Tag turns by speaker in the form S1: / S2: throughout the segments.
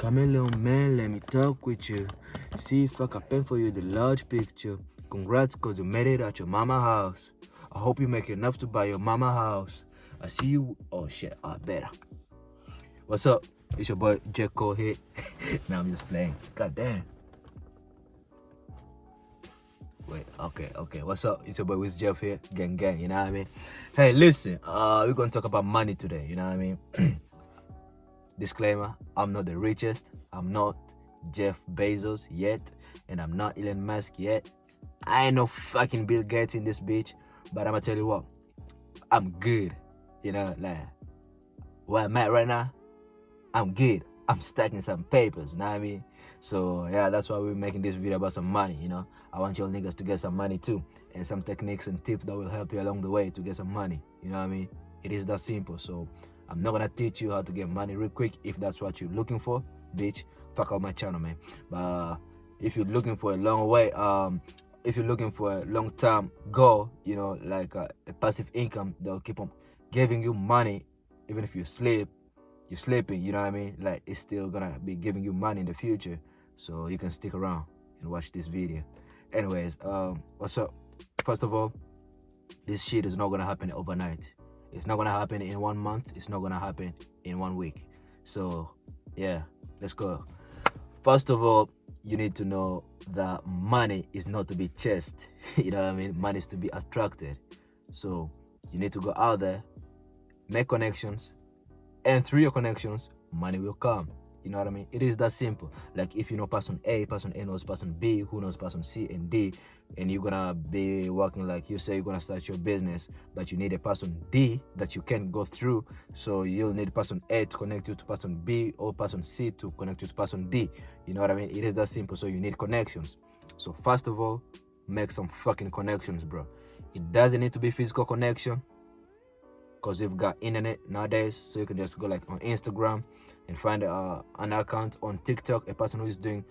S1: Chameleon man, let me talk with you. See if I can paint for you the large picture. Congrats cause you made it at your mama house. I hope you make enough to buy your mama house. I see you. Oh shit, I better. What's up? It's your boy Jeph here. Now I'm just playing. God damn. Wait, okay. What's up? It's your boy Wiz Jeph here. Gang, you know what I mean? Hey, listen, we're gonna talk about money today, you know what I mean? Disclaimer, I'm not the richest. I'm not Jeff Bezos yet, and I'm not Elon Musk yet. I ain't no fucking Bill Gates in this bitch, but I'ma tell you what, I'm good. You know, like where I'm at right now, I'm good. I'm stacking some papers, you know what I mean? So yeah, that's why we're making this video about some money, you know. I want y'all niggas to get some money too, and some techniques and tips that will help you along the way to get some money, you know what I mean? It is that simple. So I'm not gonna teach you how to get money real quick. If that's what you're looking for, bitch, fuck out my channel, man. But if you're looking for a long way, if you're looking for a long-term goal, you know, like a passive income that will keep on giving you money even if you're sleeping, you know what I mean? Like, it's still gonna be giving you money in the future, so you can stick around and watch this video. Anyways, what's up? First of all, this shit is not gonna happen overnight. It's not gonna happen in 1 month. It's not gonna happen in 1 week. So yeah, let's go. First of all, you need to know that money is not to be chased. You know what I mean? Money is to be attracted. So you need to go out there, make connections, and through your connections, money will come. You know what I mean? It is that simple. Like, if you know person A knows person B, who knows person C and D, and you're gonna be working, like you say you're gonna start your business, but you need a person D that you can go through. So you'll need person A to connect you to person B, or person C to connect you to person D. You know what I mean? It is that simple. So you need connections. So first of all, make some fucking connections, bro. It doesn't need to be physical connection, because you've got internet nowadays, so you can just go like on Instagram and find an account on TikTok, a person who is doing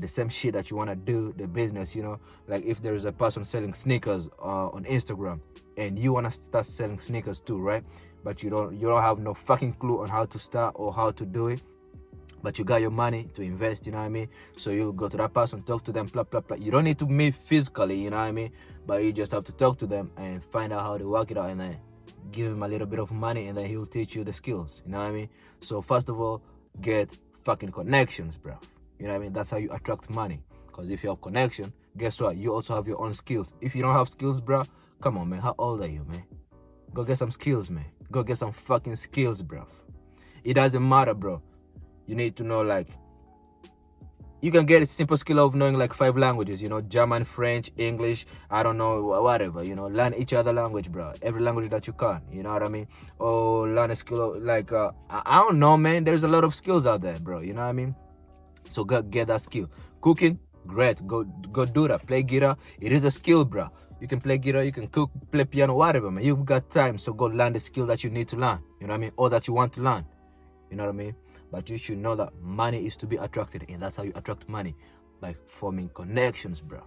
S1: the same shit that you want to do, the business, you know. Like, if there is a person selling sneakers on Instagram and you want to start selling sneakers too, right? But you don't have no fucking clue on how to start or how to do it, but you got your money to invest, you know what I mean? So you'll go to that person, talk to them, blah, blah, blah. You don't need to meet physically, you know what I mean? But you just have to talk to them and find out how to work it out, and then give him a little bit of money, and then he'll teach you the skills, you know what I mean? So first of all, get fucking connections, bro. You know what I mean? That's how you attract money. Because if you have connection, guess what? You also have your own skills. If you don't have skills, bro, come on, man. How old are you, man? Go get some skills, man. Go get some fucking skills, bro. It doesn't matter, bro. You need to know, like, you can get a simple skill of knowing like 5 languages, you know, German, French, English, I don't know, whatever, you know. Learn each other language, bro. Every language that you can, you know what I mean? Or learn a skill of, like, I don't know, man. There's a lot of skills out there, bro, you know what I mean? So go get that skill. Cooking, great. Go do that. Play guitar. It is a skill, bro. You can play guitar, you can cook, play piano, whatever, man. You've got time, so go learn the skill that you need to learn, you know what I mean? Or that you want to learn, you know what I mean? But you should know that money is to be attracted, and that's how you attract money, by forming connections, bro.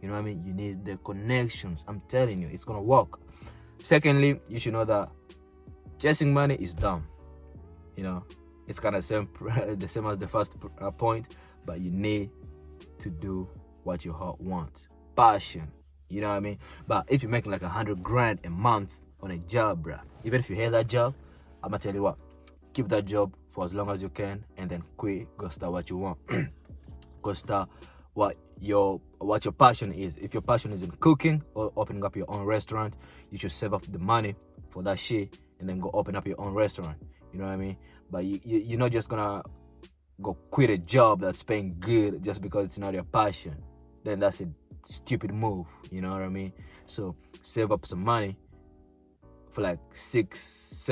S1: You know what I mean? You need the connections. I'm telling you, it's gonna work. Secondly, you should know that chasing money is dumb. You know, it's kind of the same as the first point, but you need to do what your heart wants. Passion. You know what I mean? But if you're making like 100 grand a month on a job, bro, even if you hate that job, I'm gonna tell you what. Keep that job for as long as you can, and then quit. Go start what you want. Go start what your passion is. If your passion is in cooking or opening up your own restaurant, you should save up the money for that shit and then go open up your own restaurant. You know what I mean? But you're not just gonna go quit a job that's paying good just because it's not your passion. Then that's a stupid move. You know what I mean? So save up some money for like 6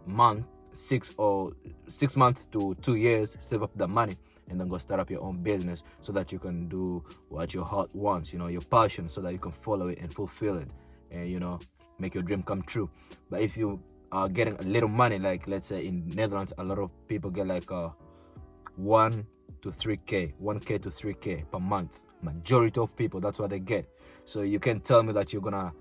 S1: months to 2 years. Save up that money and then go start up your own business, so that you can do what your heart wants, you know, your passion, so that you can follow it and fulfill it, and, you know, make your dream come true. But if you are getting a little money, like let's say in Netherlands, a lot of people get like 1 to 3k, 1k to 3k per month. Majority of people, that's what they get. So you can tell me that you're gonna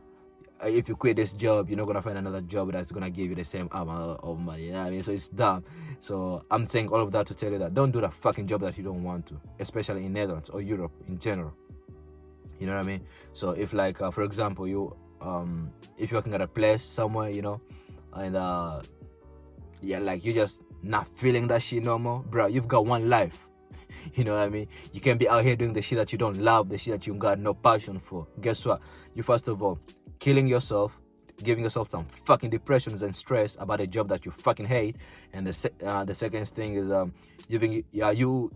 S1: if you quit this job, you're not gonna find another job that's gonna give you the same amount of money. You know what I mean? So it's dumb. So I'm saying all of that to tell you that don't do the fucking job that you don't want to, especially in Netherlands or Europe in general. You know what I mean? So if like for example, you if you're working at a place somewhere, you know, and yeah, like you just not feeling that shit no more, bro. You've got one life. You know what I mean? You can't be out here doing the shit that you don't love, the shit that you got no passion for. Guess what? You first of all killing yourself, giving yourself some fucking depressions and stress about a job that you fucking hate. And the second thing is you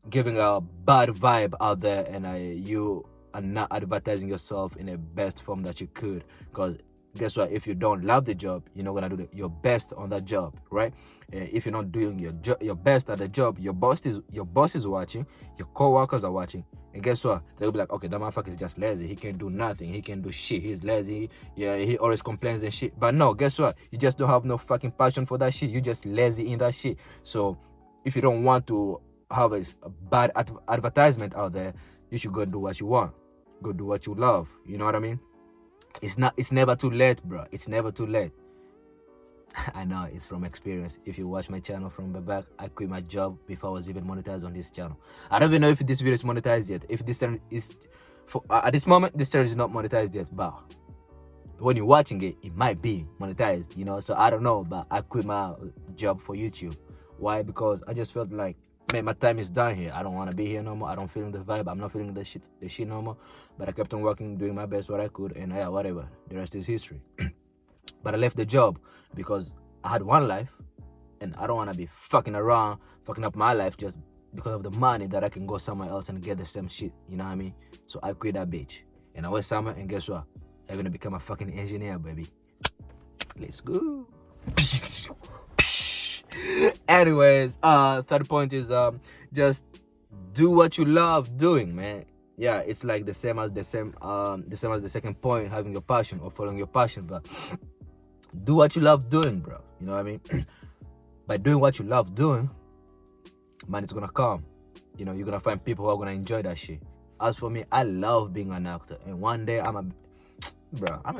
S1: giving a bad vibe out there, and you are not advertising yourself in the best form that you could. Because guess what? If you don't love the job, you're not gonna do your best on that job, right? If you're not doing your best at the job, your boss is watching, your co-workers are watching, and guess what? They'll be like, okay, that motherfucker is just lazy. He can't do nothing. He can't do shit. He's lazy. Yeah, he always complains and shit. But no, guess what? You just don't have no fucking passion for that shit. You just lazy in that shit. So if you don't want to have a bad advertisement out there, you should go and do what you want. Go do what you love. You know what I mean? It's never too late, bro. It's never too late. I know, it's from experience. If you watch my channel from the back, I quit my job before I was even monetized on this channel. I don't even know if this video is monetized yet. If this channel is at this moment, this channel is not monetized yet, but when you're watching it, it might be monetized, you know. So I don't know, but I quit my job for YouTube. Why? Because I just felt like, man, my time is done here. I don't want to be here no more. I don't feel the vibe. I'm not feeling the shit no more. But I kept on working, doing my best what I could, and yeah, whatever. The rest is history. But I left the job because I had one life, and I don't want to be fucking around, fucking up my life just because of the money that I can go somewhere else and get the same shit. You know what I mean? So I quit that bitch, and I went somewhere, and guess what? I'm gonna become a fucking engineer, baby. Let's go. Anyways, third point is just do what you love doing, man. Yeah, it's like the same as the second point, having your passion or following your passion. But do what you love doing, bro. You know what I mean? By doing what you love doing, money's gonna come. You know, you're gonna find people who are gonna enjoy that shit. As for me, I love being an actor, and one day I'ma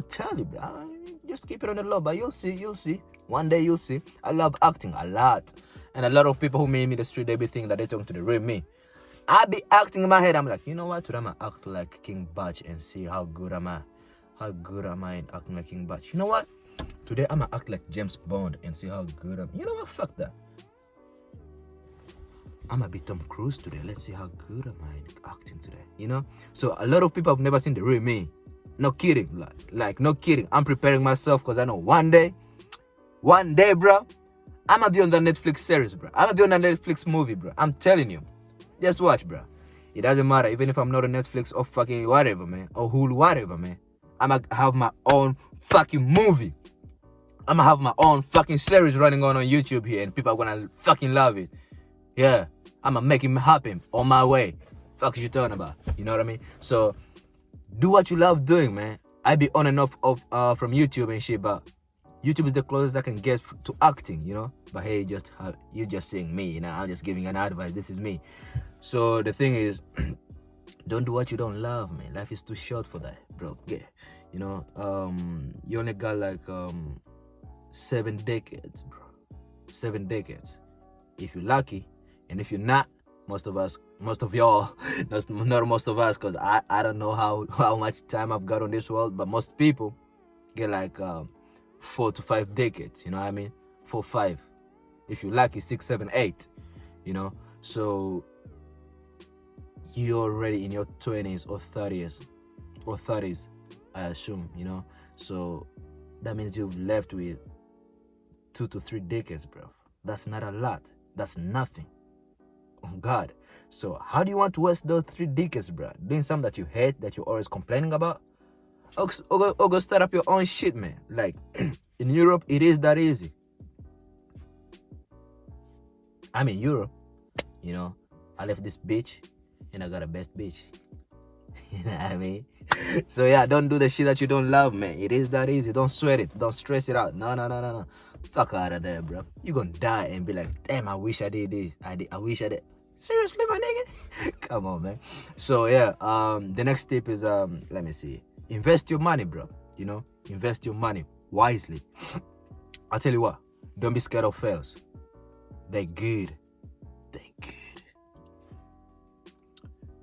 S1: tell you, bro. Just keep it on the low, but you'll see. One day you'll see. I love acting a lot, and a lot of people who meet me in the street, they be thinking that they talking to the real me. I be acting in my head. I'm like, you know what? Today I'ma act like King Batch and see how good am I. How good am I in acting like King Batch? You know what? Today I'ma act like James Bond and see how good I'm. You know what? Fuck that. I'ma be Tom Cruise today. Let's see how good am I in acting today. You know? So a lot of people have never seen the real me. No kidding. Like no kidding. I'm preparing myself because I know one day, bro, I'ma be on the Netflix series, bro. I'ma be on the Netflix movie, bro. I'm telling you. Just watch, bro. It doesn't matter. Even if I'm not on Netflix or fucking whatever, man. Or Hulu, whatever, man. I'ma have my own fucking movie. I'ma have my own fucking series running on YouTube here, and people are gonna fucking love it. Yeah. I'ma make it happen on my way. Fuck you talking about? You know what I mean? So do what you love doing, man. I be on and off from YouTube and shit, but YouTube is the closest I can get to acting, you know. But hey, you just saying me, you know. I'm just giving an advice. This is me. So the thing is, don't do what you don't love, man. Life is too short for that, bro. Yeah, you know. You only got like 7 decades, bro. 7 decades. If you're lucky, and if you're not, most of y'all, not most of us, because I don't know how much time I've got on this world, but most people get like 4 to 5 decades, you know what I mean? 4, 5. If you're lucky, 6, 7, 8, you know? So you're already in your 20s or 30s, I assume, you know? So that means you've left with 2 to 3 decades, bro. That's not a lot. That's nothing. Oh, God. So how do you want to waste those 3 decades, bro? Doing something that you hate, that you're always complaining about? Or go start up your own shit, man. Like, in Europe, it is that easy. I'm in Europe, you know. I left this bitch, and I got a best bitch. You know what I mean? So, yeah, don't do the shit that you don't love, man. It is that easy. Don't sweat it. Don't stress it out. No. Fuck out of there, bro. You gonna die and be like, damn, I wish I did this. I wish I did. Seriously, my nigga? Come on, man. So, yeah, the next tip is, let me see. Invest your money, bro. You know, invest your money wisely. I'll tell you what, don't be scared of fails. They're good. They're good.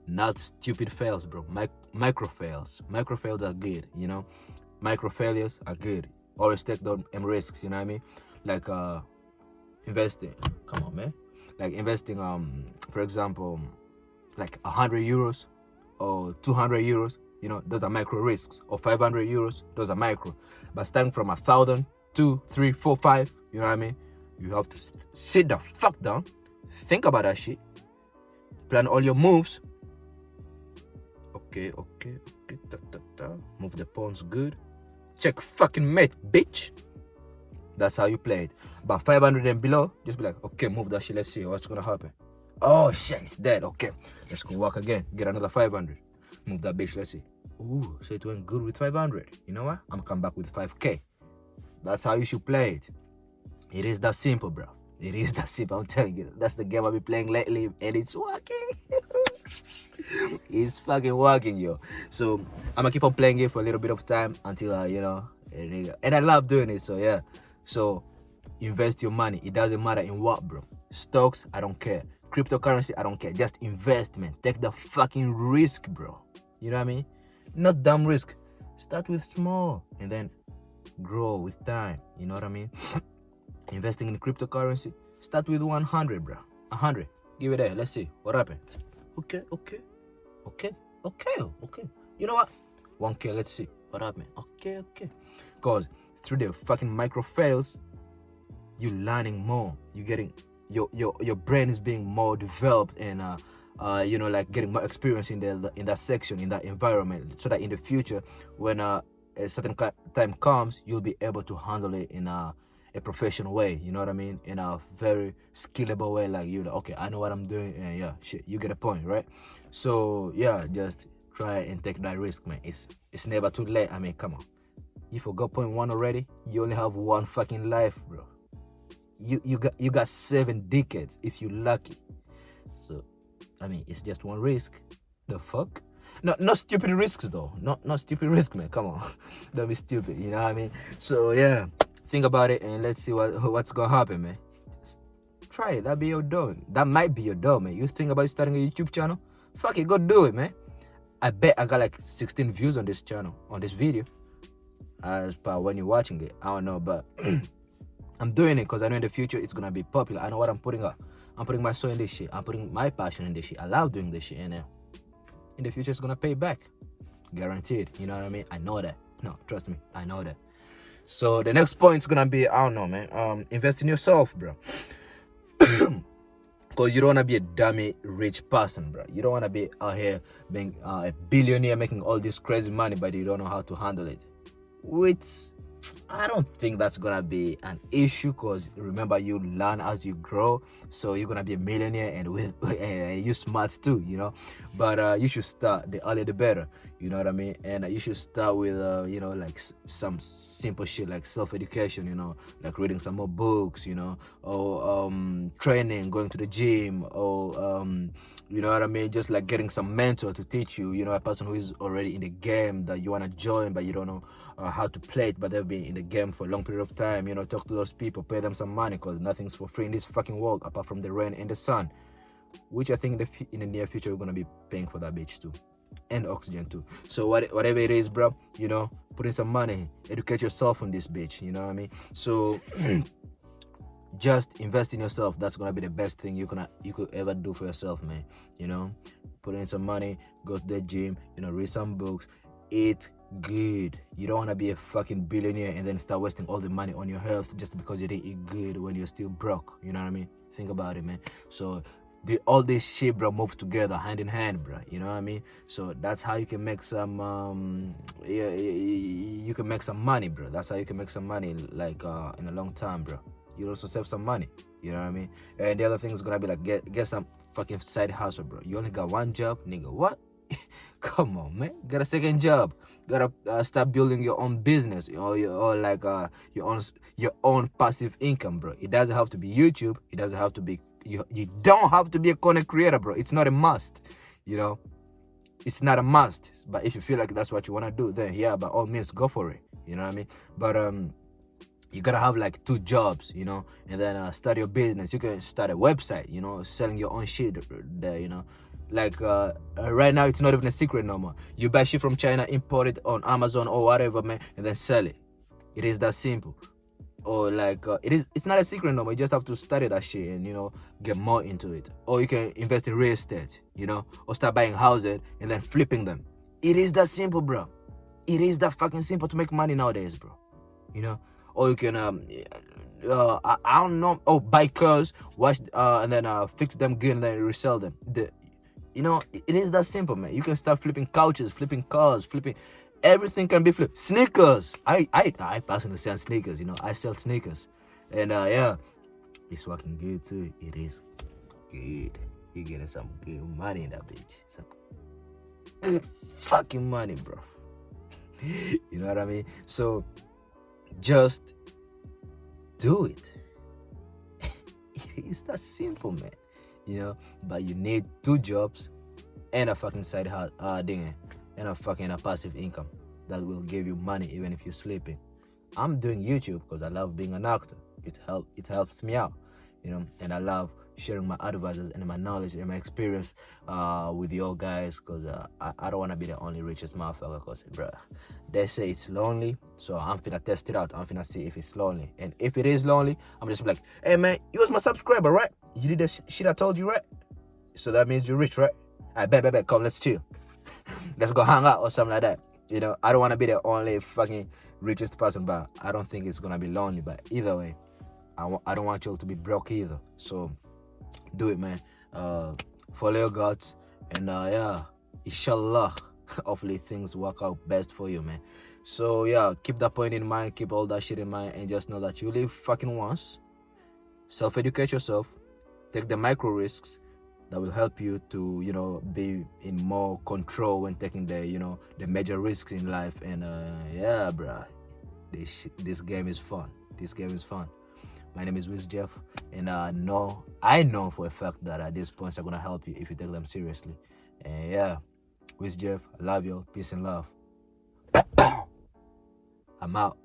S1: Not stupid fails, bro. Micro fails. Micro fails are good, you know. Micro failures are good. Always take them risks, you know what I mean? Like investing. Come on, man. Like investing, for example, like 100 euros or 200 euros, you know, those are micro risks. Or 500 euros, those are micro. But starting from 1,000, 2, 3, 4, 5, you know what I mean? You have to sit the fuck down, think about that shit, plan all your moves. Okay, move the pawns good. Check fucking mate, bitch. That's how you play it. But 500 and below, just be like, okay, move that shit. Let's see what's gonna happen. Oh shit, it's dead. Okay, let's go walk again. Get another 500. Move that bitch. Let's see. Ooh, so it went good with 500. You know what? I'm gonna come back with 5k. That's how you should play it. It is that simple, bro. It is that simple. I'm telling you. That's the game I've been playing lately, and it's working. It's fucking working, yo. So I'm gonna keep on playing it for a little bit of time until you know, and I love doing it. So yeah. So invest your money. It doesn't matter in what, bro. Stocks, I don't care. Cryptocurrency, I don't care. Just investment. Take the fucking risk, bro. You know what I mean? Not dumb risk. Start with small and then grow with time. You know what I mean? Investing in cryptocurrency. Start with 100, bro. 100. Give it there. Let's see what happened. Okay. You know what? 1k. Let's see what happened. Okay. Cause through the fucking micro fails, you're learning more. You're getting your brain is being more developed and you know, like getting more experience in that section, in that environment, so that in the future, when a certain time comes, you'll be able to handle it in a professional way. You know what I mean? In a very skillable way. Like you're like, okay, I know what I'm doing, and yeah, shit, you get a point, right? So yeah, just try and take that risk, man. It's never too late. I mean, come on. You forgot point one already. You only have one fucking life, bro. You got 7 decades if you're lucky. So I mean, it's just one risk. The fuck? Not stupid risks though. Not stupid risk, man. Come on. Don't be stupid, you know what I mean? So yeah, think about it and let's see what's gonna happen, man. Just try it. That be your dough. That might be your dough, man. You think about starting a YouTube channel? Fuck it, go do it, man. I bet I got like 16 views on this channel, on this video. As per when you're watching it, I don't know, but I'm doing it because I know in the future it's gonna be popular. I know what I'm putting up. I'm putting my soul in this shit. I'm putting my passion in this shit. I love doing this shit, and in the future it's gonna pay back, guaranteed. You know what I mean? I know that. No, trust me, I know that. So the next point is gonna be, I don't know, man. Invest in yourself, bro. Because you don't wanna be a dummy rich person, bro. You don't wanna be out here being a billionaire, making all this crazy money, but you don't know how to handle it. Which I don't think that's gonna be an issue, because remember, you learn as you grow, so you're gonna be a millionaire and you smart too, you know. But you should start, the earlier the better, you know what I mean. And you should start with you know, like some simple shit like self-education, you know, like reading some more books, you know, or training, going to the gym, or you know what I mean, just like getting some mentor to teach you, you know, a person who is already in the game that you want to join but you don't know how to play it, but they've been in the game for a long period of time. You know, talk to those people, pay them some money, because nothing's for free in this fucking world apart from the rain and the sun, which I think in the near future we're gonna be paying for that bitch too, and oxygen too. So whatever it is, bro, you know, put in some money, educate yourself on this bitch, you know what I mean. So just invest in yourself. That's gonna be the best thing you could ever do for yourself, man. You know, put in some money, go to the gym, you know, read some books, eat good. You don't want to be a fucking billionaire and then start wasting all the money on your health just because you didn't eat good when you're still broke. You know what I mean? Think about it, man. So all this shit, bro, move together hand in hand, bro. You know what I mean? So that's how you can make some you can make some money, bro. That's how you can make some money, like in a long time, bro. You also save some money. You know what I mean? And the other thing is gonna be like get some fucking side hustle, bro. You only got one job, nigga. What? Come on, man. Get a second job. Gotta start building your own business, or like your own passive income, bro. It doesn't have to be YouTube. It doesn't have to be you don't have to be a content creator, bro. It's not a must, you know. it's not a must. But if you feel like that's what you want to do, then yeah, by all means, go for it. You know what I mean? But you gotta have like 2 jobs, you know, and then start your business. You can start a website, you know, selling your own shit there, you know. Like right now, it's not even a secret no more. You buy shit from China, import it on Amazon or whatever, man, and then sell it. It is that simple. Or like it's not a secret no more. You just have to study that shit and, you know, get more into it. Or you can invest in real estate, you know, or start buying houses and then flipping them. It is that simple, bro. It is that fucking simple to make money nowadays, bro. You know. Or you can I don't know, buy cars, wash and then fix them good and then resell them. You know, it is that simple, man. You can start flipping couches, flipping cars, flipping everything can be flipped. Sneakers. I personally sell sneakers, you know. I sell sneakers. And yeah, it's fucking good too. It is good. You're getting some good money in that bitch. Some good fucking money, bro. You know what I mean? So just do it. It is that simple, man. You know, but you need 2 jobs and a fucking side thing, and a fucking passive income that will give you money even if you're sleeping. I'm doing YouTube because I love being an actor. It helps me out, you know, and I love sharing my advices and my knowledge and my experience with you all guys, because I don't want to be the only richest motherfucker, because bro, they say it's lonely, so I'm finna test it out. I'm finna see if it's lonely, and if it is lonely, I'm just like, hey man, you was my subscriber, right? You did the shit I told you, right? So that means you're rich, right? I bet, come, let's chill. Let's go hang out or something like that. You know, I don't want to be the only fucking richest person, but I don't think it's gonna be lonely. But either way, I don't want you all to be broke either. So do it, man. Follow your guts, and yeah, inshallah, hopefully things work out best for you, man. So yeah, keep that point in mind, keep all that shit in mind, and just know that you live fucking once. Self-educate yourself, take the micro risks that will help you to, you know, be in more control when taking the, you know, the major risks in life. And yeah, bruh, this game is fun. This game is fun. My name is Wiz Jeph, and I know for a fact that these points are gonna help you if you take them seriously. And yeah, Wiz Jeph, I love you all. Peace and love. I'm out.